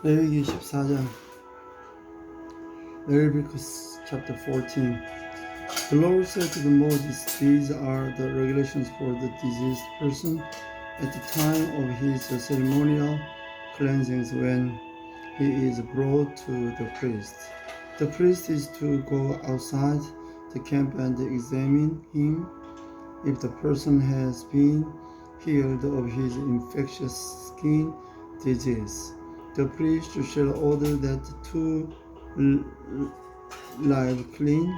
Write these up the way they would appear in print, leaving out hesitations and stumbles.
레위기 14장 Leviticus chapter 14. The Lord said to Moses, "These are the regulations for the diseased person at the time of his ceremonial cleansings when he is brought to the priest. The priest is to go outside the camp and examine him. If the person has been healed of his infectious skin disease, the priest shall order that two live clean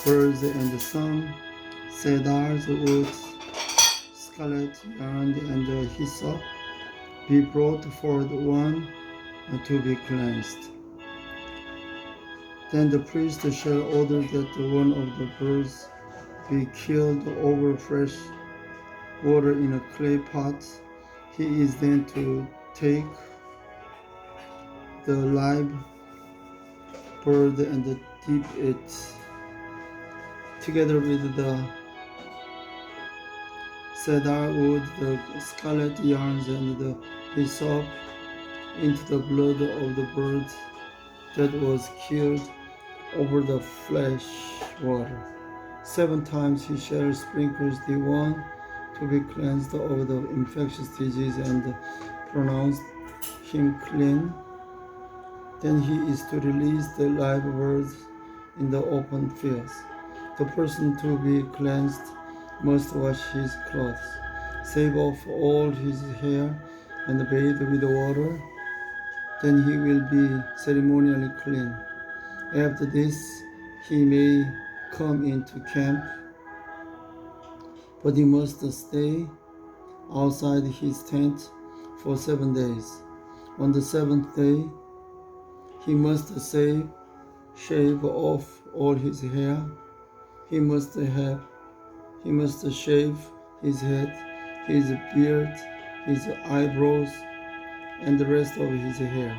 birds and some cedars wood, scarlet yarn, and hyssop be brought for the one to be cleansed. Then the priest shall order that one of the birds be killed over fresh water in a clay pot. He is then to take the live bird and dip it together with the cedar wood, the scarlet yarns, and the hyssop into the blood of the bird that was killed over the fresh water. 7 times he shall sprinkle the one to be cleansed of the infectious disease and pronounce him clean. Then he is to release the live birds in the open fields. The person to be cleansed must wash his clothes, shave off all his hair, and bathe with water. Then he will be ceremonially clean. After this, he may come into camp, but he must stay outside his tent for 7 days. On the 7th day, he must shave off all his hair. He must shave his head, his beard, his eyebrows, and the rest of his hair.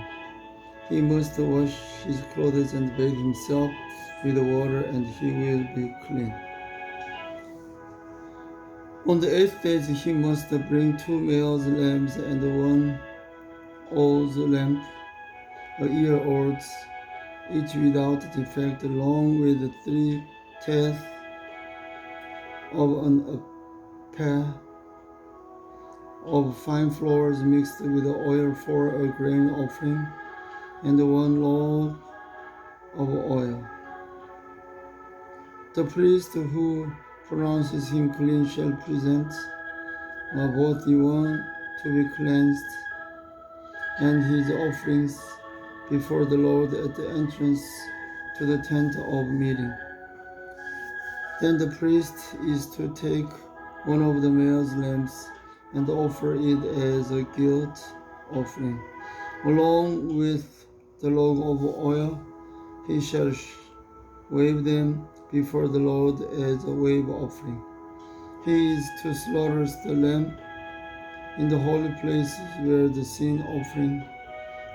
He must wash his clothes and bathe himself with water, and he will be clean. On the 8th day he must bring 2 male lambs and 1 old lamb, a year old, each without defect, along with 3 teeth of an ephah of fine flour mixed with oil for a grain offering, and 1 loaf of oil. The priest who pronounces him clean shall present both the one to be cleansed and his offerings before the Lord at the entrance to the tent of meeting. Then the priest is to take one of the male lambs and offer it as a guilt offering. Along with the log of oil, he shall wave them before the Lord as a wave offering. He is to slaughter the lamb in the holy place where the sin offering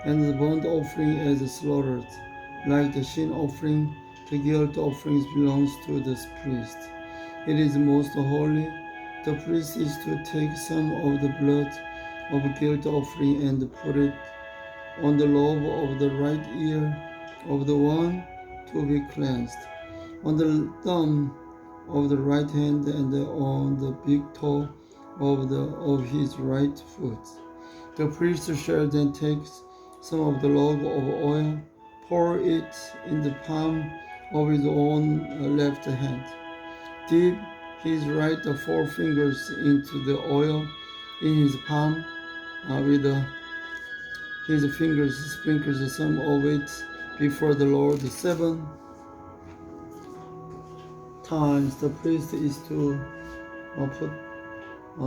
and the burnt offering is slaughtered. Like the sin offering, the guilt offerings belongs to the priest. It is most holy. The priest is to take some of the blood of guilt offering and put it on the lobe of the right ear of the one to be cleansed, on the thumb of the right hand, and on the big toe of his right foot. The priest shall then take some of the log of oil, pour it in the palm of his own left hand, dip his right 4 fingers into the oil in his palm, with his fingers sprinkles some of it before the Lord 7 times. The priest is to put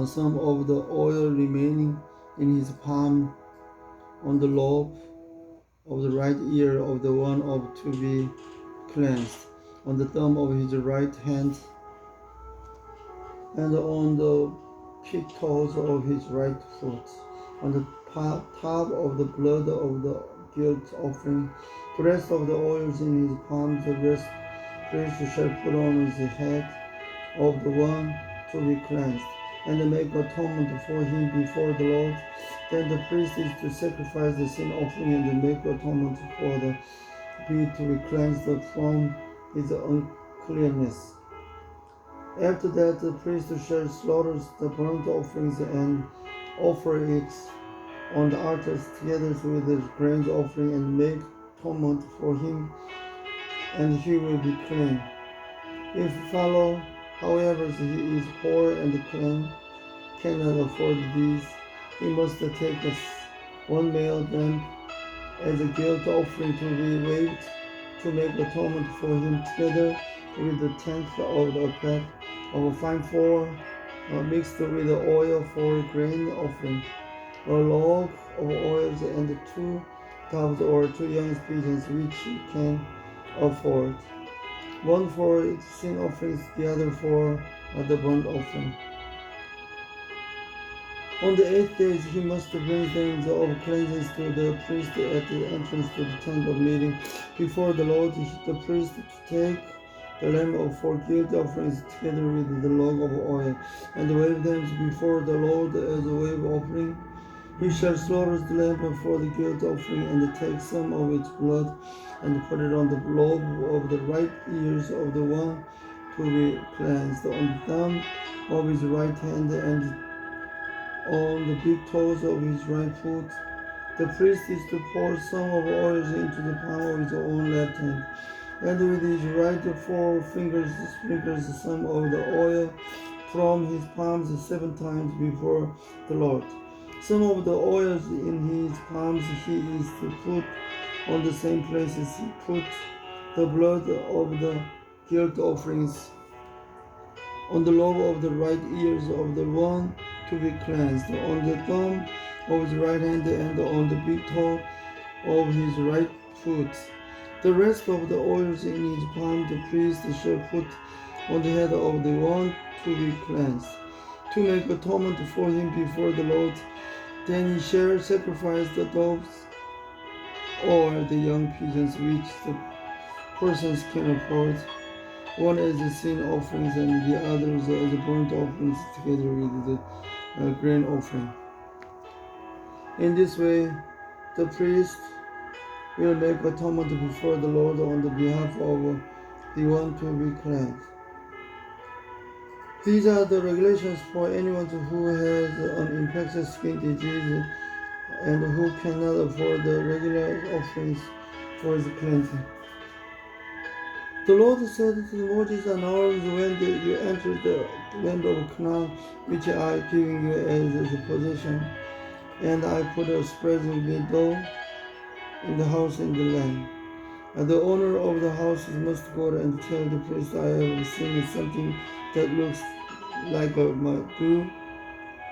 some of the oil remaining in his palm on the lobe of the right ear of the one to be cleansed, on the thumb of his right hand, and on the pit toes of his right foot, on the top of the blood of the guilt offering. The rest of the oils in his palms, the priest shall put on the head of the one to be cleansed. and make atonement for him before the Lord. Then the priest is to sacrifice the sin offering and make atonement for the beast to be cleansed from his uncleanness. After that, the priest shall slaughter the burnt offerings and offer it on the altars together with the grain offering and make atonement for him, and he will be clean. If follow, however, he is poor and cannot afford these, he must take one male lamb as a guilt offering to be waived, to make atonement for him together with the tenth of the peck of fine flour mixed with the oil for grain offering, a log of oils and 2 doves or 2 young pigeons which he can afford, one for its sin offerings, the other for the burnt offering. On the 8th day he must bring them of cleansing to the priest at the entrance to the tent of meeting before the Lord. The priest take the lamb for guilt offerings together with the log of oil, and wave them before the Lord as a wave offering. He shall slaughter the lamb for the guilt offering, and take some of its blood, and put it on the lobe of the right ears of the one to be cleansed, on the thumb of his right hand, and on the big toes of his right foot. The priest is to pour some of oil into the palm of his own left hand, and with his right 4 fingers sprinkles some of the oil from his palms 7 times before the Lord. Some of the oils in his palms he is to put on the same places he put the blood of the guilt offerings, on the lobe of the right ears of the one to be cleansed, on the thumb of his right hand, and on the big toe of his right foot. The rest of the oils in his palm the priest shall put on the head of the one to be cleansed, to make atonement for him before the Lord. Then he shall sacrifice the doves or the young pigeons which the persons can afford, one as a sin offerings and the others as a burnt offerings together with the grain offering. In this way, the priest will make atonement before the Lord on the behalf of the one to be cleansed. These are the regulations for anyone who has an infectious skin disease and who cannot afford the regular offerings for his cleansing. The Lord said to Moses and Aaron, when you enter the land of Canaan, which I am giving you as a possession, and I put a spreading window in the house in the land. And the owner of the house must go and tell the priest, I have seen something that looks like a dew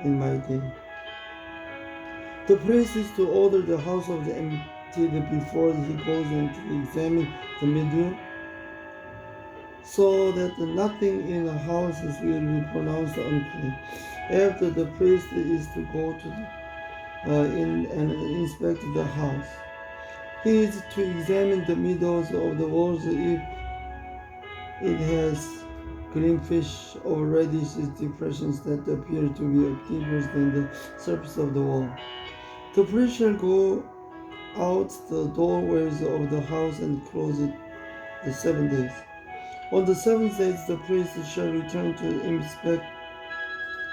in my day. The priest is to order the house of the emptied before he goes in to examine the mildew, so that nothing in the houses will be pronounced unclean. After the priest is to go to in and inspect the house. He is to examine the middles of the walls if it has green fish or reddish depressions that appear to be deeper than the surface of the wall. The priest shall go out the doorways of the house and close it the 7 days. On the 7th day, the priest shall return to inspect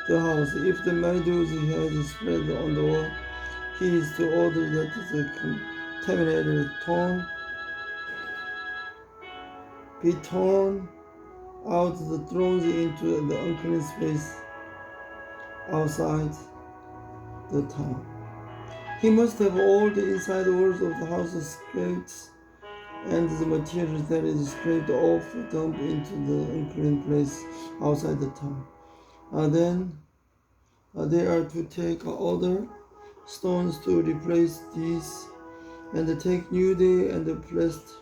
the house. If the mildew has spread on the wall, he is to order that the contaminated stone be torn out the thrown into the unclean space outside the town. He must have all the inside walls of the house scraped, and the material that is scraped off dumped into the unclean place outside the town. Then they are to take other stones to replace these, and take new day and plaster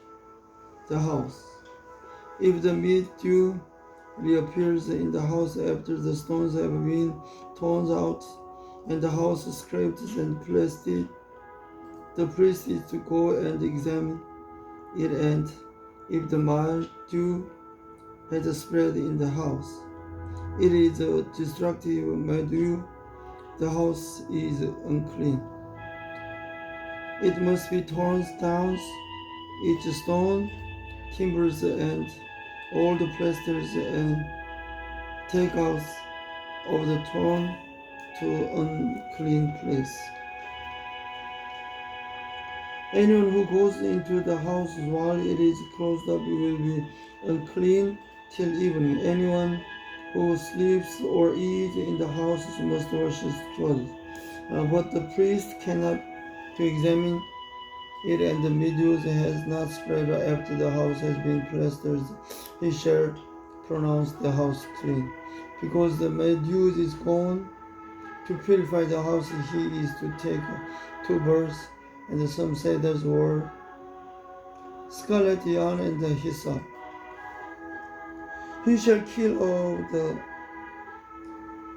the house. If the mildew reappears in the house after the stones have been torn out and the house scraped and plastered, the priest is to go and examine it, and if the mildew has spread in the house, it is a destructive mildew, the house is unclean. It must be torn down, each stone, timbers, and all the plasters, and take out of the torn to unclean place. Anyone who goes into the house while it is closed up will be unclean till evening. Anyone who sleeps or eats in the house must wash his clothes. But the priest cannot to examine it, and the mildew has not spread after the house has been plastered. He shall pronounce the house clean. Because the mildew is gone, to purify the house he is to take 2 birds and some cedars wood, scarlet yarn, and the hyssop. He shall kill all the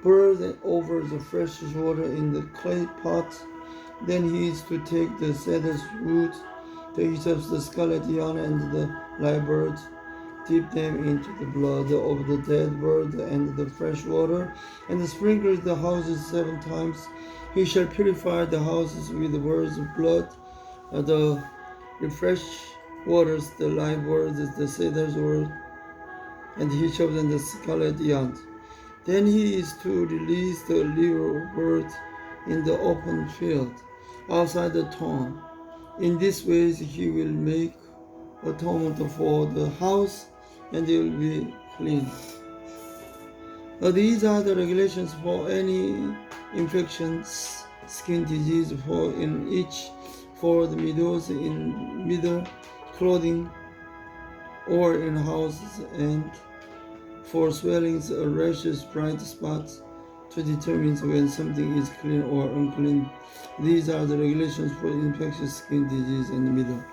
birds over the fresh water in the clay pot. Then he is to take the cedars wood, the hyssop, the scarlet yarn, and the live bird, dip them into the blood of the dead bird and the fresh water, and sprinkle the houses 7 times. He shall purify the houses with the bird's blood, the refreshed waters, the live birds, the cedars wood, and hyssop, and the scarlet yarn. Then he is to release the live bird in the open field outside the town. In this way he will make atonement for the house, and it will be clean. These are the regulations for any infections, skin disease, for in each, for the meadows, in middle clothing, or in houses, and for swellings, rashes, bright spots, to determine when something is clean or unclean. These are the regulations for infectious skin disease in the middle.